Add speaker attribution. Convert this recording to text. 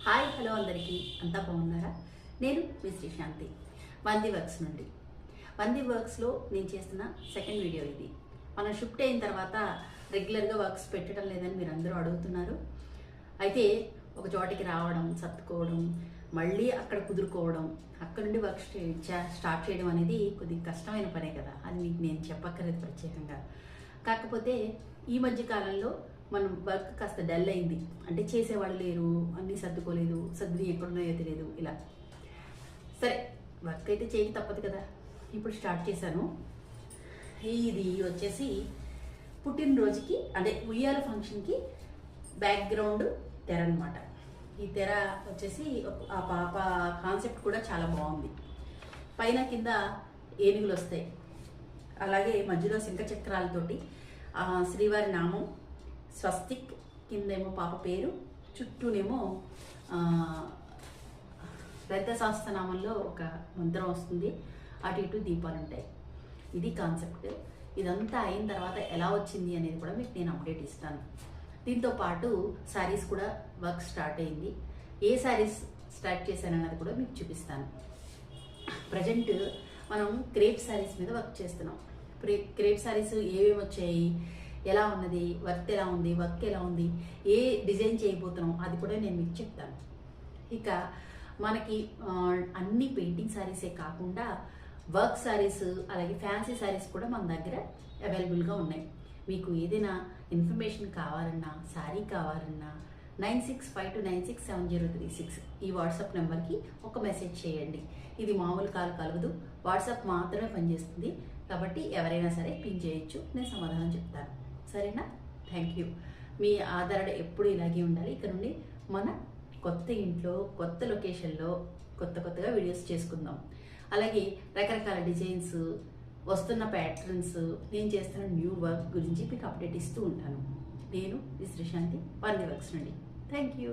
Speaker 1: Hi hello అందరికీ అంతా బాగున్నారా? నేను మీ శ్రీశాంతి వంది వర్క్స్ నుండి. వంది వర్క్స్లో నేను చేస్తున్న సెకండ్ వీడియో ఇది. మనం షిఫ్ట్ అయిన తర్వాత రెగ్యులర్గా వర్క్స్ పెట్టడం లేదని మీరు అందరూ అడుగుతున్నారు. అయితే ఒక చోటికి రావడం, సర్దుకోవడం, మళ్ళీ అక్కడ కుదురుకోవడం, అక్కడ నుండి వర్క్ స్టార్ట్ చేయడం అనేది కొద్దిగా కష్టమైన పనే కదా. అది మీకు నేను చెప్పక్కర్లేదు ప్రత్యేకంగా. కాకపోతే ఈ మధ్య కాలంలో మనం వర్క్ కాస్త డల్ అయింది, అంటే చేసేవాళ్ళు లేరు, అన్నీ సర్దుకోలేదు, సర్దుని ఎక్కడున్నాయో తెలియదు, ఇలా సరే వర్క్ అయితే చేయక తప్పదు కదా. ఇప్పుడు స్టార్ట్ చేశాను. ఇది వచ్చేసి పుట్టినరోజుకి అంటే ఉయ్యాల ఫంక్షన్కి బ్యాక్గ్రౌండ్ తెర అనమాట. ఈ తెర వచ్చేసి ఆ పాప కాన్సెప్ట్ కూడా చాలా బాగుంది. పైన కింద ఏనుగులు వస్తాయి, అలాగే మధ్యలో శంఖ చక్రాలతోటి శ్రీవారి నామం, స్వస్తిక్, కిందేమో పాప పేరు, చుట్టూనేమో పెద్ద సహస్రనామంలో ఒక మంత్రం వస్తుంది, అటు ఇటు దీపాలు ఉంటాయి. ఇది కాన్సెప్ట్. ఇదంతా అయిన తర్వాత ఎలా వచ్చింది అనేది కూడా మీకు నేను అప్డేట్ ఇస్తాను. దీంతో పాటు శారీస్ కూడా వర్క్ స్టార్ట్ అయింది. ఏ శారీస్ స్టార్ట్ చేశానన్నది కూడా మీకు చూపిస్తాను. ప్రజెంట్ మనం క్రేప్ శారీస్ మీద వర్క్ చేస్తున్నాం. క్రేప్ శారీస్ ఏమేమి వచ్చాయి, ఎలా ఉన్నది, వర్క్ ఎలా ఉంది, వర్క్ ఎలా ఉంది, ఏ డిజైన్ చేయబోతున్నాం అది కూడా నేను మీకు చెప్తాను. ఇక మనకి అన్ని పెయింటింగ్ శారీసే కాకుండా వర్క్ శారీస్, అలాగే ఫ్యాన్సీ శారీస్ కూడా మన దగ్గర అవైలబుల్గా ఉన్నాయి. మీకు ఏదైనా ఇన్ఫర్మేషన్ కావాలన్నా, శారీ కావాలన్నా 9652967036 ఈ వాట్సాప్ నెంబర్కి ఒక మెసేజ్ చేయండి. ఇది మామూలు కాల్ కలగదు, వాట్సాప్ మాత్రమే పనిచేస్తుంది. కాబట్టి ఎవరైనా సరే పిన్ చేయొచ్చు, నేను సమాధానం చెప్తాను. సరేనా? Thank you. మీ ఆదరణ ఎప్పుడు ఇలాగే ఉండాలి. ఇక్కడ నుండి మన కొత్త ఇంట్లో, కొత్త లొకేషన్లో కొత్తగా వీడియోస్ చేసుకుందాం. అలాగే రకరకాల డిజైన్స్, వస్తున్న ప్యాటర్న్స్, నేను చేస్తున్న న్యూ వర్క్ గురించి మీకు అప్డేట్ ఇస్తూ ఉంటాను. నేను శ్రీశాంతి వంది వర్క్స్ నుండి. Thank you.